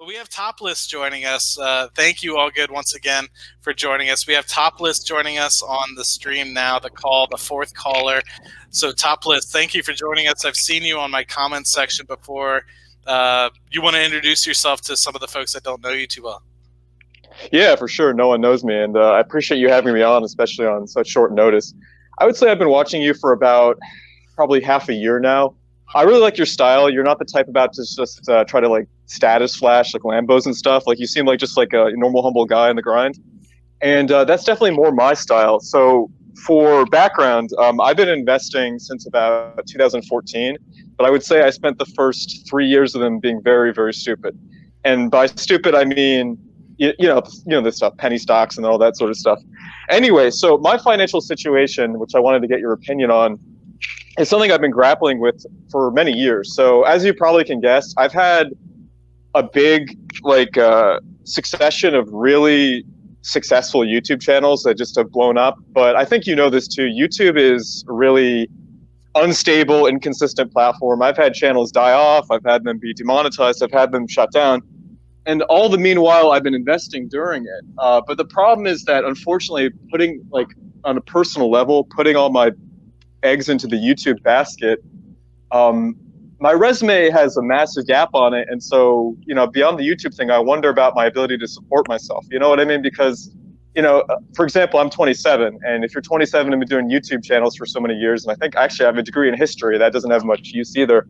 we have Topless joining us. Thank you, All Good, once again for joining us. We have Topless joining us on the stream now, the fourth caller. So Topless, thank you for joining us. I've seen you on my comments section before. You want to introduce yourself to some of the folks that don't know you too well? Yeah, for sure. No one knows me, and I appreciate you having me on, especially on such short notice. I would say I've been watching you for about probably half a year now. I really like your style. You're not the type about to just try to like status flash like Lambos and stuff. Like you seem like just like a normal, humble guy in the grind, and that's definitely more my style. So for background, I've been investing since about 2014, but I would say I spent the first 3 years of them being very, very stupid. And by stupid, I mean this stuff, penny stocks and all that sort of stuff. Anyway, so my financial situation, which I wanted to get your opinion on, is something I've been grappling with for many years. So as you probably can guess, I've had a big succession of really successful YouTube channels that just have blown up. But I think you know this too. YouTube is a really unstable, inconsistent platform. I've had channels die off. I've had them be demonetized. I've had them shut down. And all the meanwhile, I've been investing during it. But the problem is that, unfortunately, putting on a personal level, putting all my eggs into the YouTube basket, my resume has a massive gap on it. And so, beyond the YouTube thing, I wonder about my ability to support myself. You know what I mean? Because, for example, I'm 27. And if you're 27 and been doing YouTube channels for so many years, and I think actually I have a degree in history, that doesn't have much use either.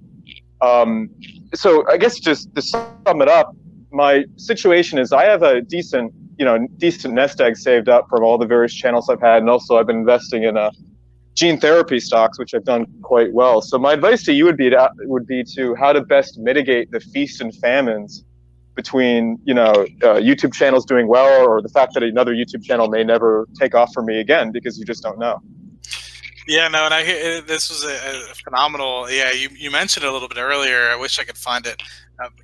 So I guess just to sum it up, my situation is I have a decent nest egg saved up from all the various channels I've had, and also I've been investing in gene therapy stocks, which I've done quite well. So my advice to you would be to how to best mitigate the feast and famines between YouTube channels doing well or the fact that another YouTube channel may never take off for me again, because you just don't know. Yeah, no, and I hear this was a phenomenal. Yeah, you mentioned it a little bit earlier. I wish I could find it.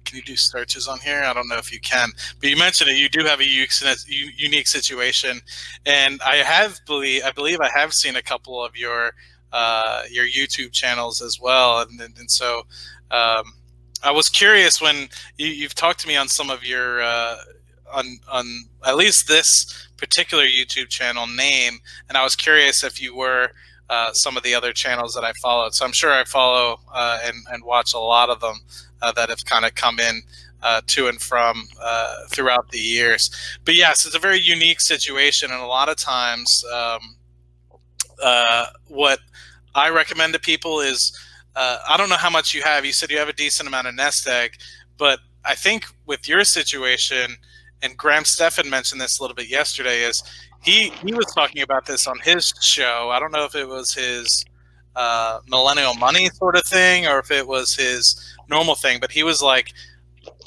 Can you do searches on here? I don't know if you can, but you mentioned it. You do have a unique situation, and I believe I have seen a couple of your YouTube channels as well, and so I was curious when you've talked to me on some of your on at least this particular YouTube channel name, and I was curious if you were some of the other channels that I followed. So I'm sure I follow and watch a lot of them that have kind of come in to and from throughout the years. But yes, it's a very unique situation, and a lot of times what I recommend to people is I don't know how much you have. You said you have a decent amount of nest egg, but I think with your situation, and Graham Stephan mentioned this a little bit yesterday, is he was talking about this on his show. I don't know if it was his millennial money sort of thing or if it was his normal thing, but he was like,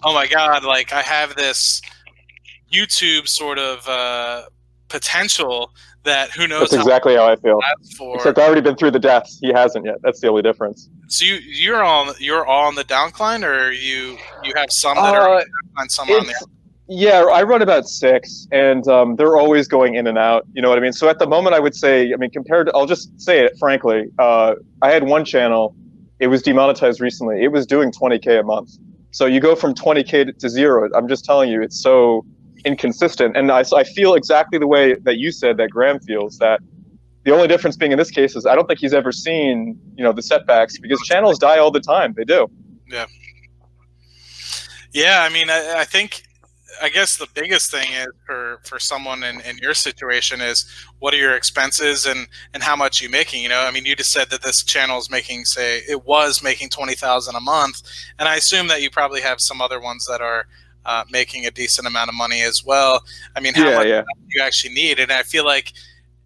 oh my God, like I have this YouTube sort of potential that who knows. That's exactly how I feel. Except I've already been through the deaths. He hasn't yet. That's the only difference. So you're all on the downcline, or you have some that are on the downcline, some on the up? Yeah, I run about 6, and they're always going in and out. You know what I mean? So at the moment, I would say, compared to, I'll just say it frankly, I had one channel. It was demonetized recently. It was doing 20K a month. So you go from 20K to 0. I'm just telling you, it's so inconsistent. And I feel exactly the way that you said that Graham feels, that the only difference being in this case is I don't think he's ever seen, the setbacks, because channels die all the time. They do. Yeah. Yeah, I think, I guess the biggest thing is for someone in your situation is what are your expenses and how much you making. You just said that this channel is making, say, it was making 20,000 a month, and I assume that you probably have some other ones that are making a decent amount of money as well. How much do you actually need? And I feel like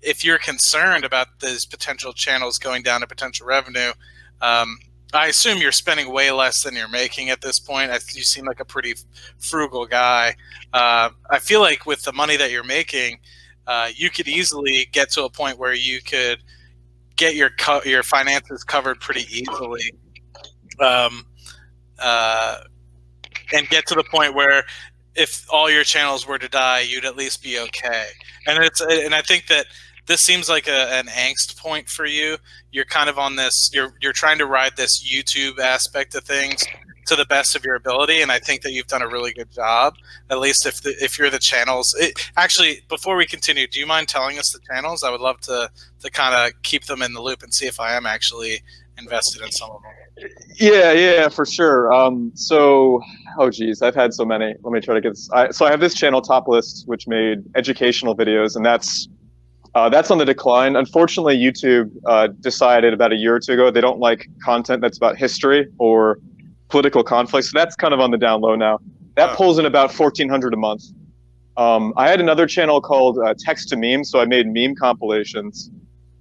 if you're concerned about these potential channels going down to potential revenue, I assume you're spending way less than you're making at this point. You seem like a pretty frugal guy. I feel like with the money that you're making, you could easily get to a point where you could get your finances covered pretty easily, and get to the point where if all your channels were to die, you'd at least be okay. And I think that this seems like an angst point for you. You're kind of on this. You're trying to ride this YouTube aspect of things, to the best of your ability, and I think that you've done a really good job. At least if you're the channels. Actually, before we continue, do you mind telling us the channels? I would love to kind of keep them in the loop and see if I am actually invested in some of them. Yeah, for sure. Oh geez, I've had so many. Let me try to get this. So I have this channel, Top List, which made educational videos, and that's on the decline. Unfortunately, YouTube decided about a year or two ago they don't like content that's about history or political conflicts. So that's kind of on the down low now. That Oh, pulls in about 1,400 a month. I had another channel called Text to Meme, so I made meme compilations,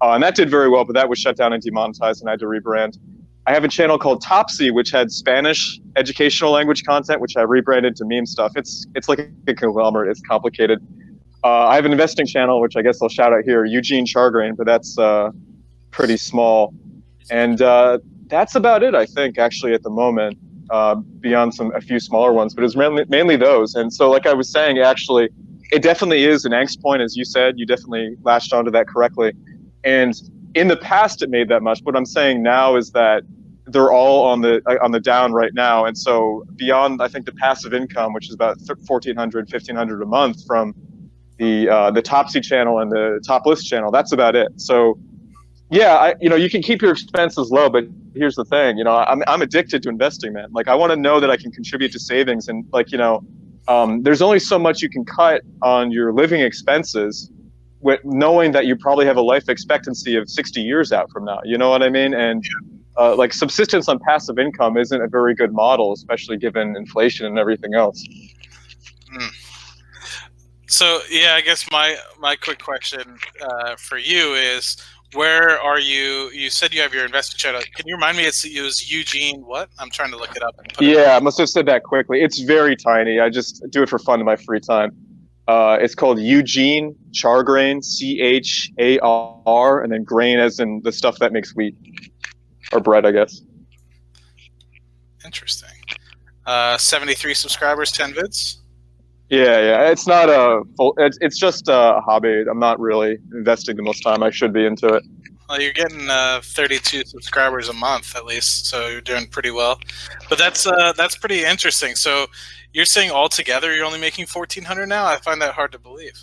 and that did very well. But that was shut down and demonetized, and I had to rebrand. I have a channel called Topsy, which had Spanish educational language content, which I rebranded to meme stuff. It's like a conglomerate. It's complicated. I have an investing channel, which I guess I'll shout out here, Eugene Chargrain, but that's pretty small. And that's about it, I think, actually, at the moment, beyond a few smaller ones. But it's mainly those. And so, like I was saying, actually, it definitely is an angst point, as you said. You definitely latched onto that correctly. And in the past, it made that much. What I'm saying now is that they're all on the down right now. And so beyond, I think, the passive income, which is about 1,400, 1,500 a month from the Topsy channel and the Top List channel, that's about it. So yeah, you can keep your expenses low, but here's the thing, I'm addicted to investing, man. Like, I want to know that I can contribute to savings, and like, there's only so much you can cut on your living expenses with knowing that you probably have a life expectancy of 60 years out from now. You know what I mean? And like, subsistence on passive income isn't a very good model, especially given inflation and everything else. mm. So yeah, I guess my quick question for you is, where are you? You said you have your investing channel. Can you remind me? It was Eugene what? I'm trying to look it up and put it. Yeah, I must have said that quickly. It's very tiny. I just do it for fun in my free time. It's called Eugene Chargrain, Char, and then grain as in the stuff that makes wheat or bread, I guess. Interesting. 73 subscribers, 10 vids. Yeah. It's not a full. It's just a hobby. I'm not really investing the most time I should be into it. Well, you're getting 32 subscribers a month at least, so you're doing pretty well. But that's pretty interesting. So you're saying altogether you're only making 1,400 now? I find that hard to believe.